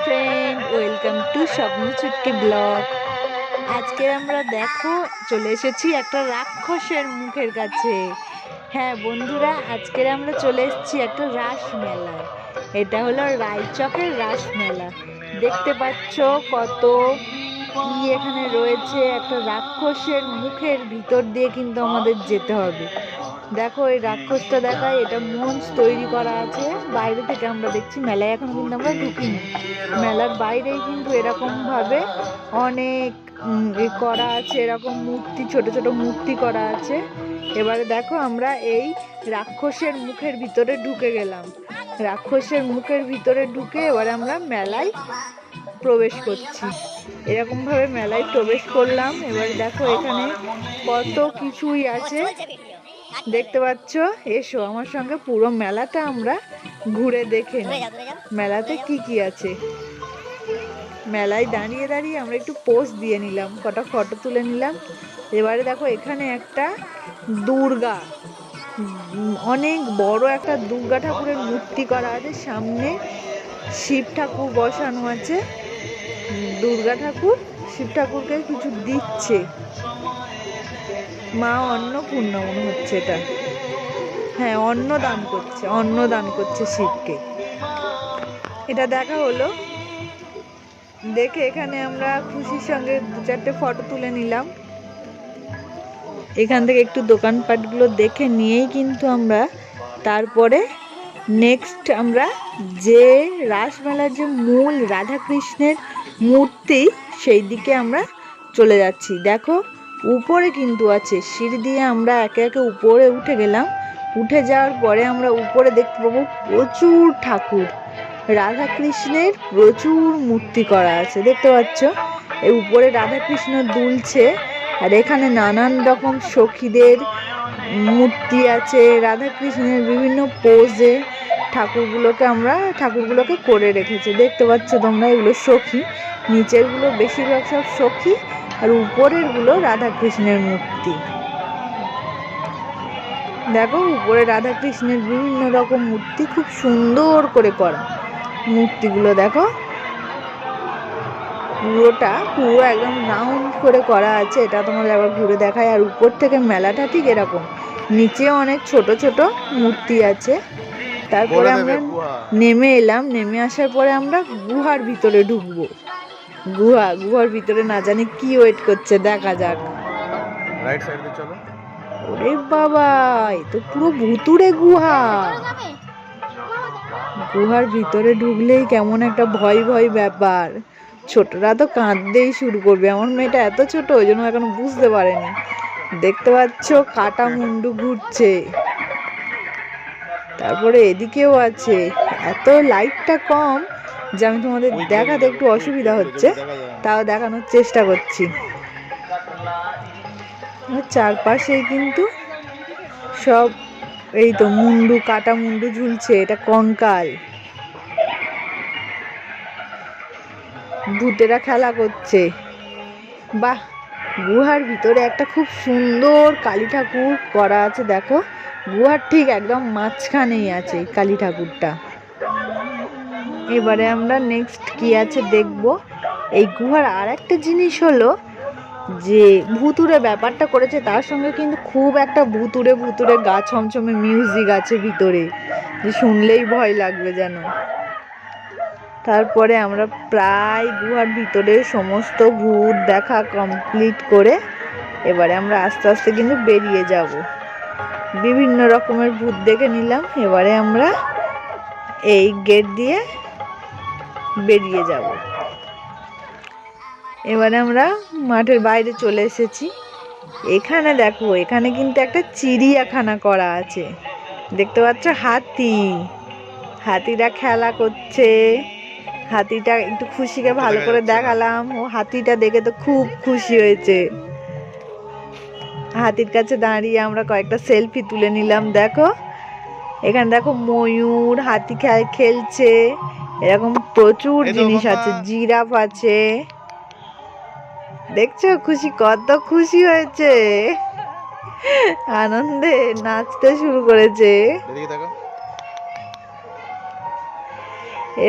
Friend, welcome to স্বপ্ন চুটকি blog. আজকে আমরা দেখো চলে এসেছি একটা রাক্ষসের মুখের কাছে। হ্যাঁ বন্ধুরা, আজকে আমরা চলে এসেছি একটা রাস মেলায়। এটা হলো রায়চকের রাস মেলা। দেখতে পাচ্ছ কত কি এখানে রয়েছে। একটা রাক্ষসের মুখের ভিতর দিয়ে কিন্তু আমাদের যেতে হবে। দেখো এই রাক্ষসটা দেখায়, এটা মঞ্চ তৈরি করা আছে। বাইরে থেকে আমরা দেখছি, মেলায় এখন কিন্তু আমরা ঢুকিনি। মেলার বাইরেই কিন্তু এরকম ভাবে অনেক করা আছে, এরকম মূর্তি, ছোট ছোট মূর্তি করা আছে। এবারে দেখো আমরা এই রাক্ষসের মুখের ভিতরে ঢুকে গেলাম। রাক্ষসের মুখের ভিতরে ঢুকে এবারে আমরা মেলায় প্রবেশ করছি। এরকম ভাবে মেলায় প্রবেশ করলাম। এবার দেখো এখানে কত কিছুই আছে দেখতে পাচ্ছ। এসো আমার সঙ্গে পুরো মেলাটা আমরা ঘুরে দেখে নিই, মেলাতে কি কি আছে। মেলায় দাঁড়িয়ে দাঁড়িয়ে আমরা একটু পোজ দিয়ে নিলাম, কটা ফটো তুলে নিলাম। এবারে দেখো এখানে একটা দুর্গা, অনেক বড় একটা দুর্গা ঠাকুরের মূর্তি করা আছে। সামনে শিব ঠাকুর বসানো আছে। দুর্গা ঠাকুর শিব ঠাকুরকে কিছু দিচ্ছে। মা অন্নপূর্ণা মনে হচ্ছে এটা। হ্যাঁ, অন্ন দান করছে শিবকে। এটা দেখা হলো। দেখে এখানে আমরা খুশির সঙ্গে দু চারটে ফটো তুলে নিলাম। এখান থেকে একটু দোকানপাটগুলো দেখে নিয়েই কিন্তু আমরা তারপরে নেক্সট আমরা যে রাসমেলার যে মূল রাধাকৃষ্ণের মূর্তি, সেই দিকে আমরা চলে যাচ্ছি। দেখো উপরে কিন্তু আছে সিঁড়ি দিয়ে, আমরা একে একে উপরে উঠে গেলাম। উঠে যাওয়ার পরে আমরা উপরে দেখতে পাবো প্রচুর ঠাকুর, রাধাকৃষ্ণের প্রচুর মূর্তি করা আছে। দেখতে পাচ্ছ এই উপরে রাধাকৃষ্ণ দুলছে, আর এখানে নানান রকম সখীদের মূর্তি আছে। রাধাকৃষ্ণের বিভিন্ন পোজে ঠাকুরগুলোকে করে রেখেছে। দেখতে পাচ্ছ তোমরা, এগুলো সখী। নিচেরগুলো বেশিরভাগ সব সখী, আর উপরের গুলো রাধাকৃষ্ণের মূর্তি। দেখো উপরে রাধাকৃষ্ণের বিভিন্ন রকম মূর্তি, খুব সুন্দর করে করা মূর্তিগুলো। দেখো পুরো একদম রাউন্ড করে করা আছে। এটা তোমাদের আবার ঘুরে দেখায়। আর উপর থেকে মেলাটা ঠিক এরকম, নিচেও অনেক ছোট ছোট মূর্তি আছে। তারপরে আমরা নেমে এলাম। নেমে আসার পরে আমরা গুহার ভিতরে ঢুকবো। গুহার ভিতরে না জানি কি ওয়েট করছে, দেখা যাক। রাইট সাইডে চলো। ওরে বাবা, এ তো পুরো ভুতুড়ে গুহা। গুহার ভিতরে ঢুকলেই কেমন একটা ভয় ভয় ব্যাপার। ছোটরা তো কাঁদতেই শুরু করবে। আমার মেয়েটা এত ছোট, ওই জন্য এখন বুঝতে পারেনি। দেখতে পাচ্ছ কাটা মুন্ডু ঘুরছে। তারপরে এদিকেও আছে। এত লাইটটা কম যে আমি তোমাদের দেখাতে একটু অসুবিধা হচ্ছে, তাও দেখানোর চেষ্টা করছি। চারপাশেই কিন্তু সব এই তো কাটা মুন্ডু ঝুলছে। এটা কঙ্কাল। ভূতেরা খেলা করছে। বাহ, গুহার ভিতরে একটা খুব সুন্দর কালী ঠাকুর করা আছে। দেখো গুহার ঠিক একদম মাঝখানেই আছে কালী ঠাকুরটা। এবারে আমরা নেক্সট কি আছে দেখবো। এই গুহার আর একটা জিনিস হলো যে ভুতুরে ব্যাপারটা করেছে, তার সঙ্গে কিন্তু খুব একটা ভুতুরে গা ছমছমে মিউজিক আছে ভিতরে, যে শুনলেই ভয় লাগবে যেন। তারপরে আমরা প্রায় গুহার ভিতরে সমস্ত ভূত দেখা কমপ্লিট করে এবারে আমরা আস্তে আস্তে কিন্তু বেরিয়ে যাব। বিভিন্ন রকমের ভূত দেখে নিলাম। এবারে আমরা এই গেট দিয়ে বেরিয়ে যাব। এবারে আমরা মাঠের বাইরে চলে এসেছি। এখানে দেখো, এখানে কিন্তু একটা চিড়িয়াখানা করা আছে। দেখতে পাচ্ছ হাতিরা খেলা করছে। হাতিটা একটু খুশিকে ভালো করে দেখালাম। ও হাতিটা দেখে তো খুব খুশি হয়েছে। হাতির কাছে দাঁড়িয়ে আমরা কয়েকটা সেলফি তুলে নিলাম। দেখো এখানে দেখো ময়ূর, হাতি খেলছে, এরকম প্রচুর জিনিস আছে। জিরাফ আছে। দেখছো খুশি কত খুশি হয়েছে, আনন্দে নাচতে শুরু করেছে।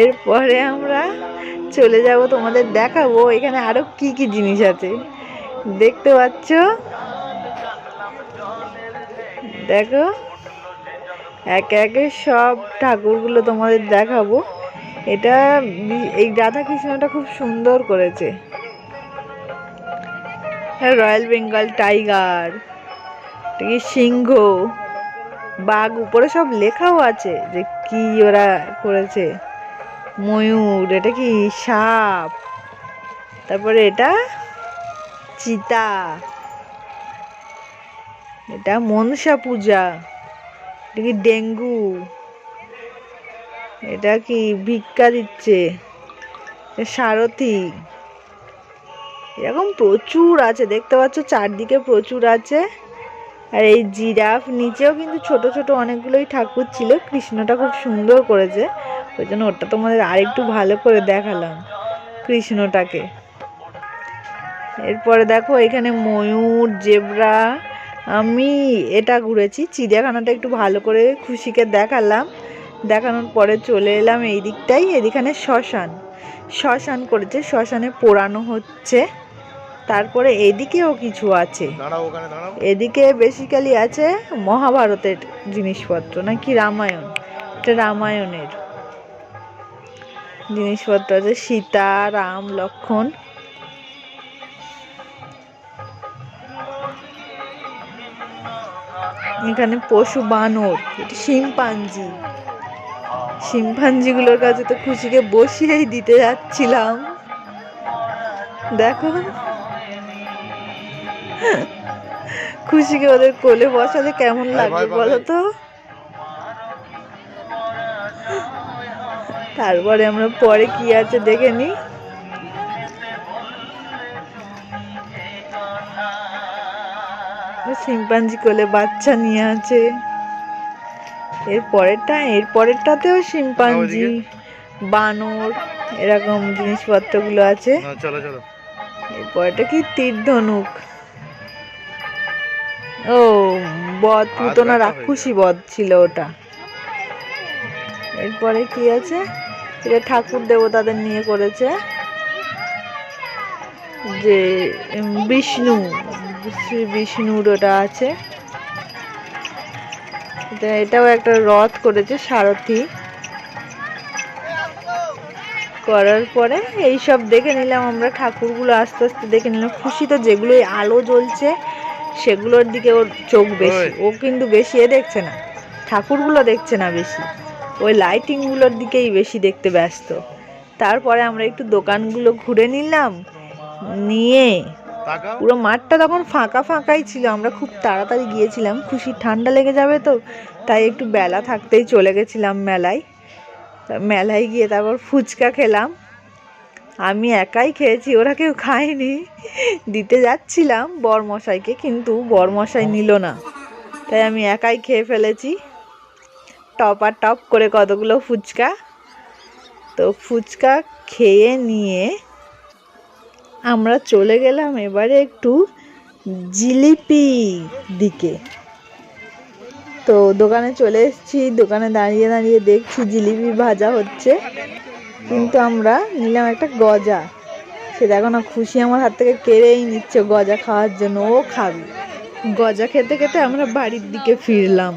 এরপরে আমরা চলে যাব, তোমাদের দেখাবো এখানে আরো কি কি জিনিস আছে। দেখতে পাচ্ছ, দেখো একে একে সব ঠাকুরগুলো তোমাদের দেখাবো। এটা এই রাধা কৃষ্ণটা খুব সুন্দর করেছে। রয়্যাল বেঙ্গল টাইগার, সিংহ, বাঘ, উপরে সব লেখাও আছে যে কি ওরা করেছে। ময়ূর, এটা কি সাপ, তারপরে এটা চিতা, এটা মনসা পূজা, এটা কি ডেঙ্গু, এটা কি ভিক্ষা দিচ্ছে, সারথি, এরকম প্রচুর আছে। দেখতে পাচ্ছ চারদিকে প্রচুর আছে। আর এই জিরাফ, নিচেও কিন্তু ছোট ছোট অনেকগুলোই ঠাকুর ছিল। কৃষ্ণটা খুব সুন্দর করেছে, ওই জন্য ওটা তোমাদের আরেকটু ভালো করে দেখালাম কৃষ্ণটাকে। এরপরে দেখো এখানে ময়ূর, জেব্রা। আমি এটা ঘুরেছি, চিড়িয়াখানাটা একটু ভালো করে খুশিকে দেখালাম। দেখানোর পরে চলে এলাম এই দিকটাই। এদিকে শ্মশান করেছে, শ্মশানে পোড়ানো হচ্ছে। তারপরে এদিকেও কিছু আছে, এদিকে বেসিক্যালি আছে মহাভারতের জিনিসপত্র, নাকি রামায়ণ, এটা রামায়ণের জিনিসপত্র আছে। সীতা, রাম, লক্ষ্মণ। এখানে পশু বানর, এটা শিম্পাঞ্জিগুলোর কাছে তো খুশিকে বসিয়েই দিতে যাচ্ছিলাম। দেখো খুশিকে ওদের কোলে বসালে কেমন লাগবে বলো তো। তারপরে আমরা পরে কি আছে দেখে নি। শিম্পাঞ্জি কোলে বাচ্চা নিয়ে আছে। এরপরেরটাতেও শিম্পাঞ্জি, বানর, এরকম জিনিসপত্রগুলো আছে। এরপরটা কি তীর ধনুক, ও বধ, পুতনা রাক্ষসী বধ ছিল ওটা। এরপরে কি আছে, এটা ঠাকুর দেবতাদের নিয়ে করেছে, যে শ্রী বিষ্ণুর ওটা আছে। এটাও একটা রথ করেছে, সারথি করার পরে এইসব দেখে নিলাম আমরা। ঠাকুরগুলো আস্তে আস্তে দেখে নিলাম। খুশি তো যেগুলো আলো জ্বলছে সেগুলোর দিকে ওর চোখ বেশি, ও কিন্তু বেশি দেখছে না, ঠাকুরগুলো দেখছে না বেশি, ওই লাইটিংগুলোর দিকেই বেশি দেখতে ব্যস্ত। তারপরে আমরা একটু দোকানগুলো ঘুরে নিলাম, নিয়ে পুরো মাঠটা তখন ফাঁকাই ছিল। আমরা খুব তাড়াতাড়ি গিয়েছিলাম, খুশি ঠান্ডা লেগে যাবে তো, তাই একটু বেলা থাকতেই চলে গেছিলাম মেলায় গিয়ে তারপর ফুচকা খেলাম। আমি একাই খেয়েছি, ওরা কেউ খায়নি। দিতে যাচ্ছিলাম বরমশাইকে, কিন্তু বরমশাই নিল না, তাই আমি একাই খেয়ে ফেলেছি টপ করে কতগুলো ফুচকা। তো ফুচকা খেয়ে নিয়ে আমরা চলে গেলাম এবারে একটু জিলিপি দিকে। তো দোকানে চলে এসেছি, দোকানে দাঁড়িয়ে দেখছি জিলিপি ভাজা হচ্ছে, কিন্তু আমরা নিলাম একটা গজা। সে দেখো না, খুশি আমার হাত থেকে কেড়েই নিচ্ছে গজা খাওয়ার জন্য, ও খাবে। গজা খেতে খেতে আমরা বাড়ির দিকে ফিরলাম।